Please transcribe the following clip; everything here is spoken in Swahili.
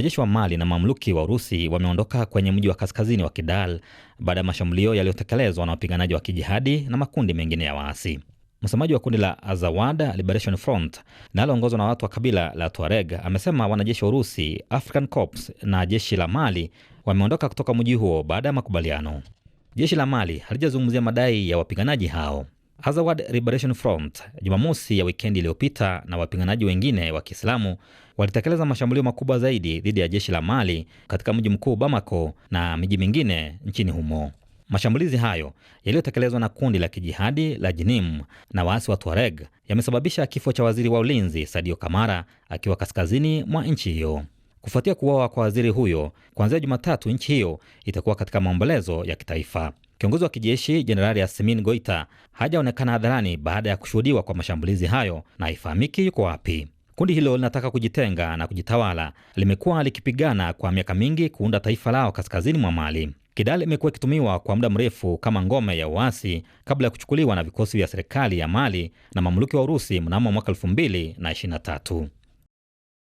Wanajeshi wa Mali na mamluki wa Urusi wameondoka kwenye mji wa kaskazini wa Kidal baada ya mashambulio yaliyotekelezwa na wapiganaji wa kijihadi na makundi mengine ya waasi. Msemaji wa kundi la Azawad Liberation Front linaloongozwa na watu wa kabila la Tuareg amesema wanajeshi wa Urusi, African Corps na jeshi la Mali wameondoka kutoka mji huo baada ya makubaliano. Jeshi la Mali halijazungumzia madai ya wapiganaji hao. Azawad Liberation Front Jumamosi ya wikendi iliyopita na wapiganaji wengine wa Kiislamu walitekeleza mashambulio makubwa zaidi dhidi ya jeshi la Mali katika mji mkuu Bamako na miji mingine nchini humo. Mashambulizi hayo yaliyotekelezwa na kundi la kijihadi la Jinim na waasi wa Tuareg yamesababisha kifo cha waziri wa ulinzi Sadio Kamara akiwa kaskazini mwa nchi hiyo. Kufuatia kuuawa kwa waziri huyo, kuanzia Jumatatu nchi hiyo itakuwa katika maombolezo ya kitaifa. Kiongozi wa kijeshi Jenerali Assimi Goita hajaonekana hadharani baada ya kushuhudiwa kwa mashambulizi hayo na haifahamiki yuko wapi. Kundi hilo linataka kujitenga na kujitawala. Limekuwa likipigana kwa miaka mingi kuunda taifa lao kaskazini mwa Mali. Kidal imekuwa ikitumiwa kwa muda mrefu kama ngome ya uasi kabla ya kuchukuliwa na vikosi vya serikali ya Mali na mamluki wa Urusi mnamo mwaka 2023.